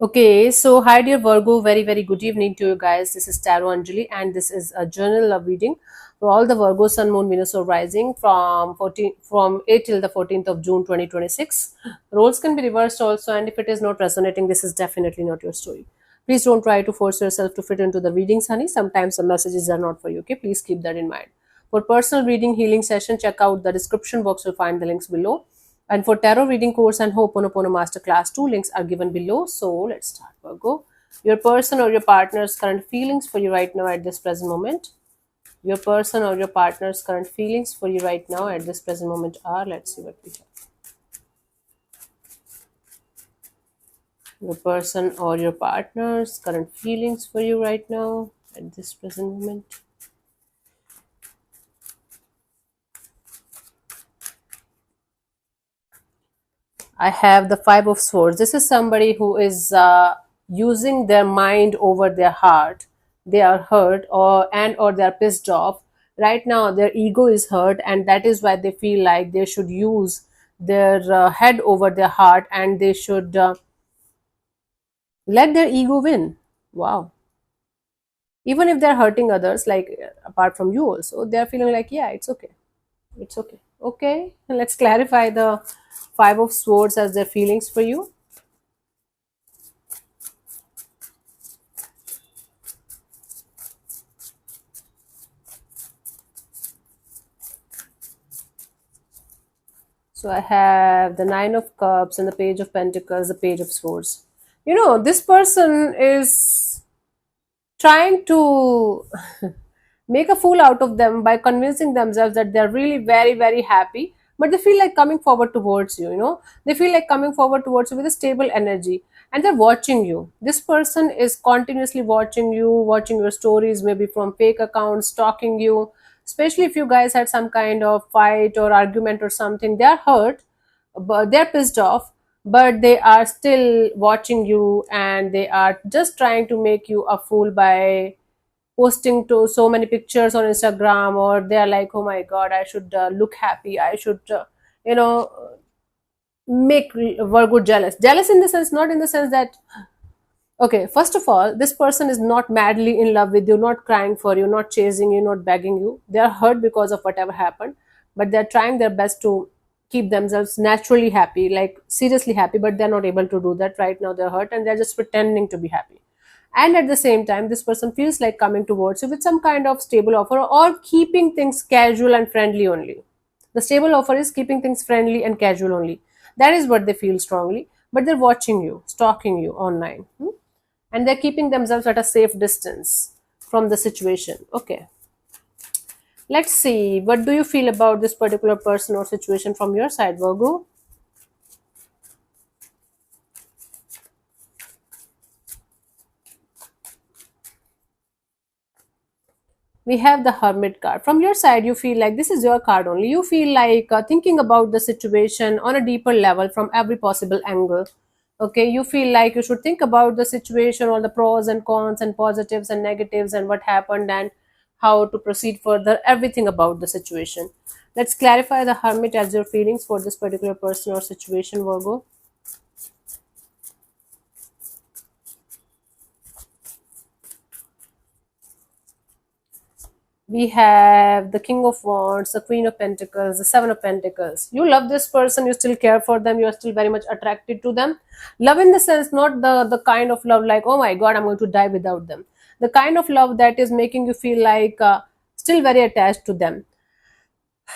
Okay, so hi dear Virgo, very very good evening to you guys. This is Tarot Anjali, and this is a journal of reading for all the Virgo Sun, Moon, Venus, or Rising from 8 till the 14th of June 2026. Roles can be reversed also, and if it is not resonating, this is definitely not your story. Please don't try to force yourself to fit into the readings, honey. Sometimes the messages are not for you. Okay, please keep that in mind. For personal reading healing session, check out the description box. You'll find the links below. And for tarot reading course and Ho'oponopono Masterclass, two links are given below. So let's start, Virgo. Your person or your partner's current feelings for you right now at this present moment. Your person or your partner's current feelings for you right now at this present moment are, let's see what we have. Your person or your partner's current feelings for you right now at this present moment. I have the Five of Swords. This is somebody who is using their mind over their heart. They are hurt or they are pissed off. Right now, their ego is hurt, and that is why they feel like they should use their head over their heart, and they should let their ego win. Wow. Even if they're hurting others, like apart from you, also, they're feeling like, yeah, it's okay. It's okay. Okay, let's clarify the Five of Swords as their feelings for you. So I have the Nine of Cups and the Page of Pentacles, the Page of Swords. You know, this person is trying to make a fool out of them by convincing themselves that they're really very, very happy, but they feel like coming forward towards you, you know. They feel like coming forward towards you with a stable energy, and they're watching you. This person is continuously watching you, watching your stories, maybe from fake accounts, stalking you, especially if you guys had some kind of fight or argument or something. They're hurt, but they're pissed off, but they are still watching you, and they are just trying to make you a fool by posting to so many pictures on Instagram, or they are like, oh my god, I should look happy, I should you know make Virgo jealous in the sense, not in the sense that, okay, first of all, this person is not madly in love with you, not crying for you, not chasing you, not begging you. They are hurt because of whatever happened, but they're trying their best to keep themselves naturally happy, like seriously happy, but they're not able to do that right now. They're hurt, and they're just pretending to be happy. And at the same time, this person feels like coming towards you with some kind of stable offer, or keeping things casual and friendly only. The stable offer is keeping things friendly and casual only. That is what they feel strongly, but they're watching you, stalking you online. And they're keeping themselves at a safe distance from the situation. Okay, let's see, what do you feel about this particular person or situation from your side, Virgo? We have the Hermit card. From your side, you feel like this is your card only. You feel like thinking about the situation on a deeper level from every possible angle. Okay, you feel like you should think about the situation, all the pros and cons and positives and negatives, and what happened, and how to proceed further, everything about the situation. Let's clarify the Hermit as your feelings for this particular person or situation, Virgo. We have the King of Wands, the Queen of Pentacles, the Seven of Pentacles. You love this person, you still care for them, you are still very much attracted to them. Love in the sense, not the kind of love like, oh my god, I'm going to die without them. The kind of love that is making you feel like still very attached to them.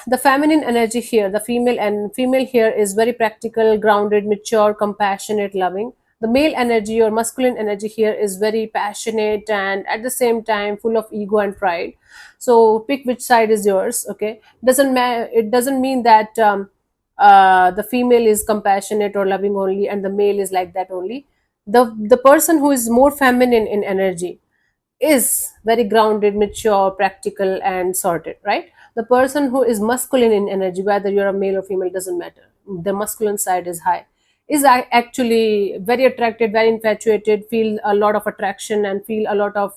The feminine energy here, the female here is very practical, grounded, mature, compassionate, loving. The male energy or masculine energy here is very passionate and at the same time full of ego and pride. So pick which side is yours. Okay, it doesn't mean that the female is compassionate or loving only and the male is like that only. The person who is more feminine in energy is very grounded, mature, practical, and sorted, right? The person who is masculine in energy, whether you're a male or female, doesn't matter. The masculine side is high, is actually very attracted, very infatuated, feel a lot of attraction and feel a lot of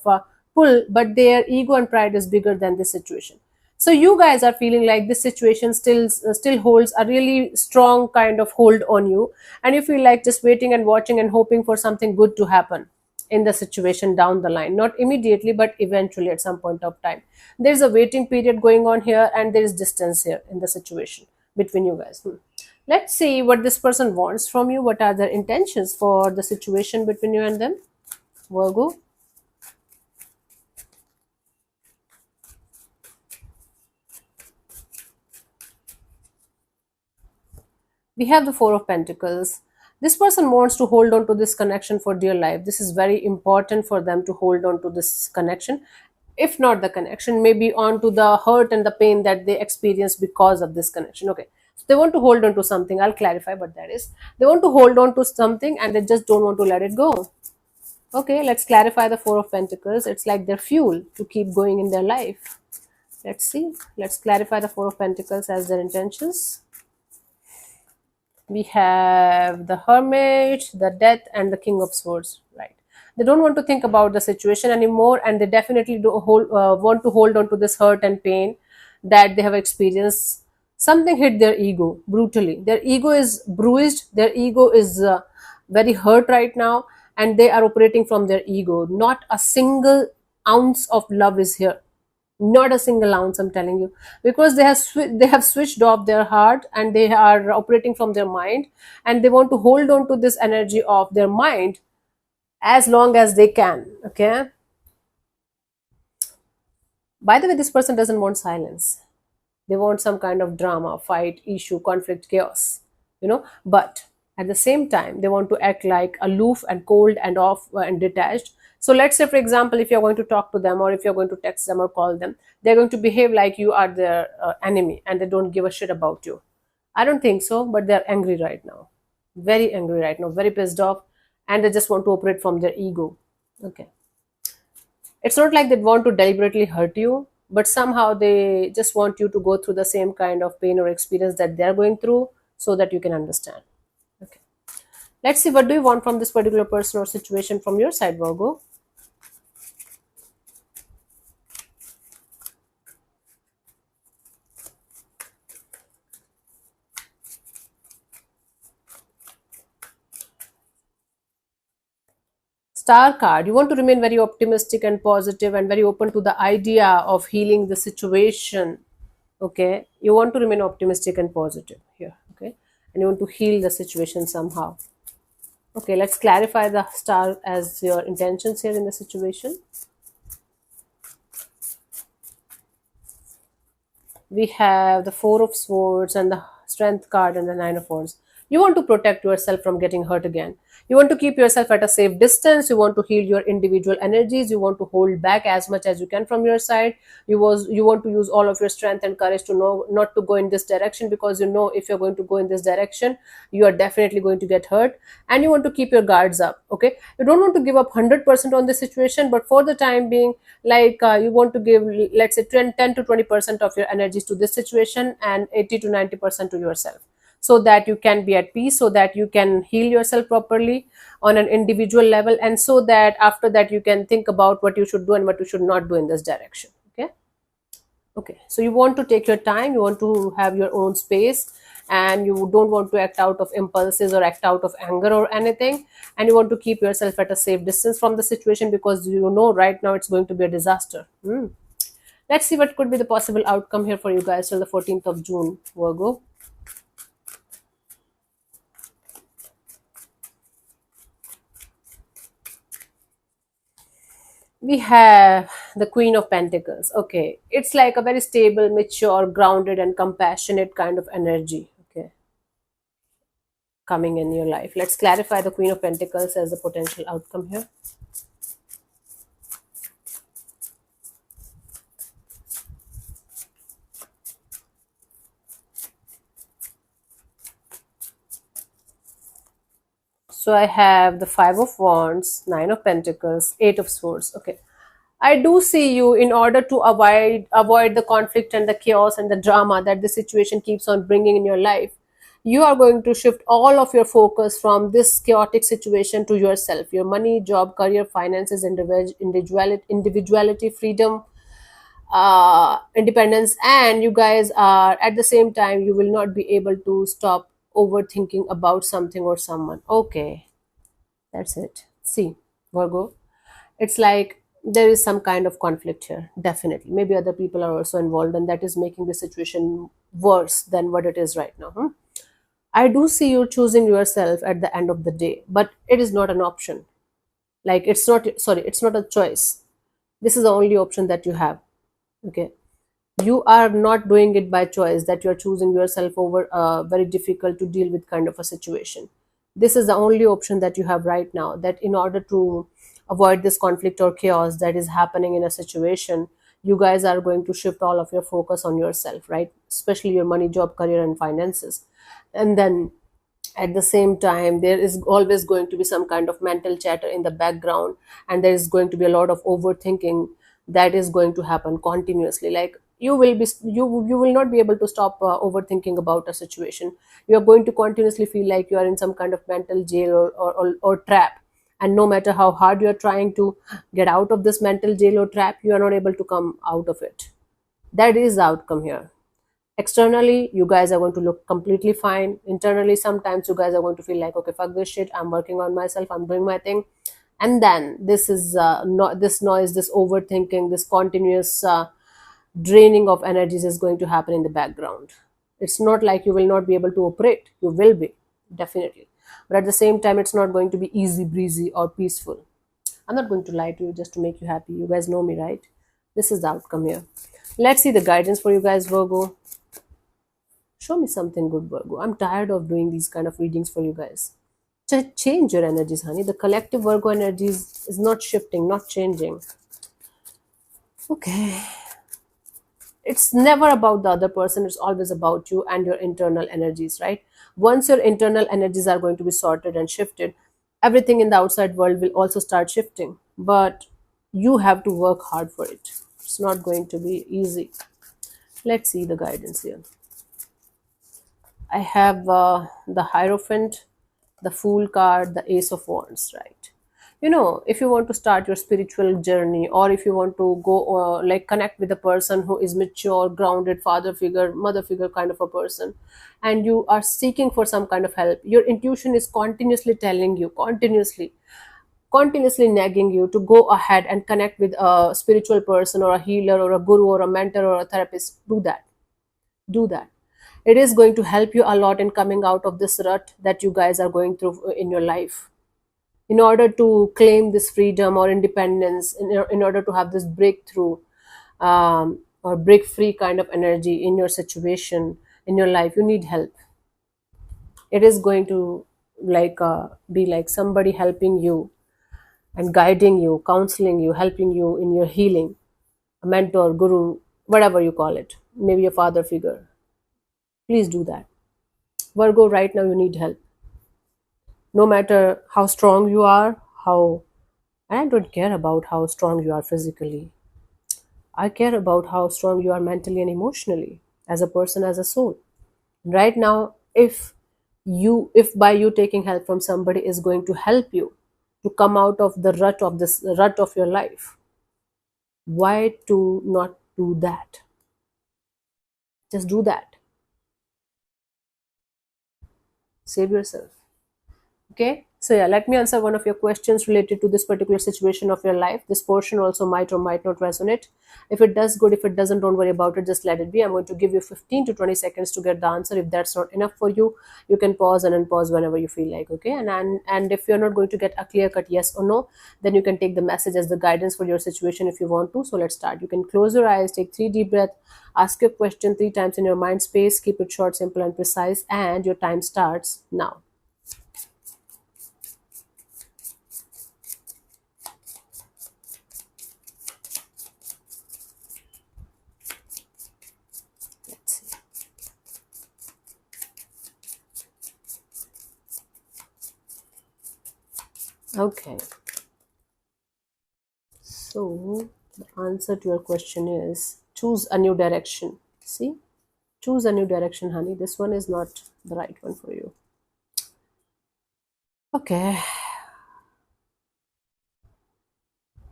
pull, but their ego and pride is bigger than this situation. So you guys are feeling like this situation still holds a really strong kind of hold on you, and you feel like just waiting and watching and hoping for something good to happen in the situation down the line, not immediately but eventually at some point of time. There's a waiting period going on here, and there is distance here in the situation between you guys. Let's see what this person wants from you. What are their intentions for the situation between you and them, Virgo? We have the Four of Pentacles. This person wants to hold on to this connection for dear life. This is very important for them to hold on to this connection. If not the connection, maybe on to the hurt and the pain that they experience because of this connection. Okay. So they want to hold on to something. I'll clarify what that is. They want to hold on to something and they just don't want to let it go. Okay, let's clarify the Four of Pentacles. It's like their fuel to keep going in their life. Let's see. Let's clarify the Four of Pentacles as their intentions. We have the Hermit, the Death, and the King of Swords. Right. They don't want to think about the situation anymore, and they definitely want to hold on to this hurt and pain that they have experienced. Something hit their ego brutally. Their ego is bruised. Their ego is very hurt right now, and they are operating from their ego. Not a single ounce of love is here, not a single ounce, I'm telling you, because they have switched off their heart and they are operating from their mind, and they want to hold on to this energy of their mind as long as they can. Okay, by the way, this person doesn't want silence. They want some kind of drama, fight, issue, conflict, chaos, but at the same time they want to act like aloof and cold and off and detached. So let's say, for example, if you're going to talk to them or if you're going to text them or call them, they're going to behave like you are their enemy and they don't give a shit about you. I don't think so, but they're angry right now, very angry right now, very pissed off, and they just want to operate from their ego. Okay, it's not like they want to deliberately hurt you, but somehow they just want you to go through the same kind of pain or experience that they're going through so that you can understand. Okay, let's see, what do you want from this particular person or situation from your side, Virgo? Star card. You want to remain very optimistic and positive and very open to the idea of healing the situation. Okay, you want to remain optimistic and positive here. Okay, and you want to heal the situation somehow. Okay, let's clarify the star as your intentions here in the situation. We have the Four of Swords and the Strength card and the Nine of Wands. You want to protect yourself from getting hurt again. You want to keep yourself at a safe distance. You want to heal your individual energies. You want to hold back as much as you can from your side. You want to use all of your strength and courage to know not to go in this direction, because you know if you're going to go in this direction, you are definitely going to get hurt. And you want to keep your guards up. Okay, you don't want to give up 100% on this situation, but for the time being, like you want to give, let's say, 10 to 20% of your energies to this situation and 80 to 90% to yourself, so that you can be at peace, so that you can heal yourself properly on an individual level, and so that after that you can think about what you should do and what you should not do in this direction. Okay, okay, so you want to take your time, you want to have your own space, and you don't want to act out of impulses or act out of anger or anything, and you want to keep yourself at a safe distance from the situation, because you know right now it's going to be a disaster. Let's see what could be the possible outcome here for you guys till the 14th of June, Virgo. We have the Queen of Pentacles. Okay, it's like a very stable, mature, grounded, and compassionate kind of energy. Okay, coming in your life. Let's clarify the Queen of Pentacles as a potential outcome here. So I have the Five of Wands, Nine of Pentacles, Eight of Swords. Okay, I do see you, in order to avoid the conflict and the chaos and the drama that the situation keeps on bringing in your life. You are going to shift all of your focus from this chaotic situation to yourself, your money, job, career, finances, individuality, freedom, independence, and you guys are at the same time, you will not be able to stop overthinking about something or someone. Okay, that's it. See, Virgo, it's like there is some kind of conflict here, definitely. Maybe other people are also involved, and that is making the situation worse than what it is right now. I do see you choosing yourself at the end of the day, but it is not an option. Like, it's not, sorry, it's not a choice. This is the only option that you have. Okay, you are not doing it by choice, that you are choosing yourself over a very difficult to deal with kind of a situation. This is the only option that you have right now, that in order to avoid this conflict or chaos that is happening in a situation, you guys are going to shift all of your focus on yourself, right? Especially your money, job, career, and finances. And then at the same time, there is always going to be some kind of mental chatter in the background, and there is going to be a lot of overthinking that is going to happen continuously. Like, you will not be able to stop overthinking about a situation. You are going to continuously feel like you are in some kind of mental jail, or trap, and no matter how hard you are trying to get out of this mental jail or trap, you are not able to come out of it. That is the outcome here. Externally, you guys are going to look completely fine. Internally, sometimes you guys are going to feel like, okay, fuck this shit, I'm working on myself, I'm doing my thing. And then this is not this noise, this overthinking, this continuous draining of energies is going to happen in the background. It's not like you will not be able to operate, you will be, definitely. But at the same time, it's not going to be easy breezy or peaceful. I'm not going to lie to you just to make you happy. You guys know me, right? This is the outcome here. Let's see the guidance for you guys, Virgo. Show me something good, Virgo. I'm tired of doing these kind of readings for you guys. Change your energies, honey. The collective Virgo energies is not shifting, not changing. Okay. It's never about the other person, it's always about you and your internal energies, right? Once your internal energies are going to be sorted and shifted, everything in the outside world will also start shifting. But you have to work hard for it. It's not going to be easy. Let's see the guidance here. I have the Hierophant, the Fool card, the Ace of Wands, right? You know, if you want to start your spiritual journey, or if you want to go like connect with a person who is mature, grounded, father figure, mother figure kind of a person, and you are seeking for some kind of help, your intuition is continuously telling you, continuously nagging you to go ahead and connect with a spiritual person, or a healer, or a guru, or a mentor, or a therapist. Do that. Do that. It is going to help you a lot in coming out of this rut that you guys are going through in your life, in order to claim this freedom or independence, in order to have this breakthrough, or break free kind of energy in your situation, in your life. You need help. It is going to like be like somebody helping you and guiding you, counseling you, helping you in your healing. A mentor, guru, whatever you call it, maybe a father figure. Please do that. Virgo, right now you need help. No matter how strong you are, how, and I don't care about how strong you are physically. I care about how strong you are mentally and emotionally, as a person, as a soul. Right now, if by you taking help from somebody is going to help you to come out of the rut of your life, why to not do that? Just do that. Save yourself. Okay, so yeah, let me answer one of your questions related to this particular situation of your life. This portion also might or might not resonate. If it does, good. If it doesn't, don't worry about it, just let it be. I'm going to give you 15 to 20 seconds to get the answer. If that's not enough for you, you can pause and unpause whenever you feel like. Okay, and if you're not going to get a clear cut yes or no, then you can take the message as the guidance for your situation if you want to. So let's start. You can close your eyes, take 3 deep breaths, ask your question 3 times in your mind space, keep it short, simple, and precise, and your time starts now. Let's see. Okay, so the answer to your question is choose a new direction. See, choose a new direction, honey. This one is not the right one for you. Okay,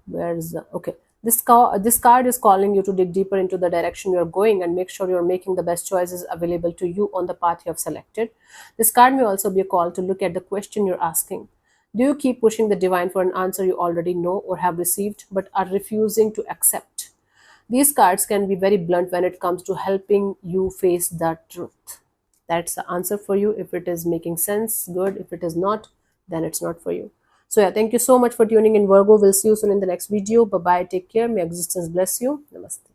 where's the okay? This card is calling you to dig deeper into the direction you're going and make sure you're making the best choices available to you on the path you have selected. This card may also be a call to look at the question you're asking. Do you keep pushing the divine for an answer you already know or have received but are refusing to accept? These cards can be very blunt when it comes to helping you face the truth. That's the answer for you. If it is making sense, good. If it is not, then it's not for you. So yeah, thank you so much for tuning in, Virgo. We'll see you soon in the next video. Bye bye. Take care. May existence bless you. Namaste.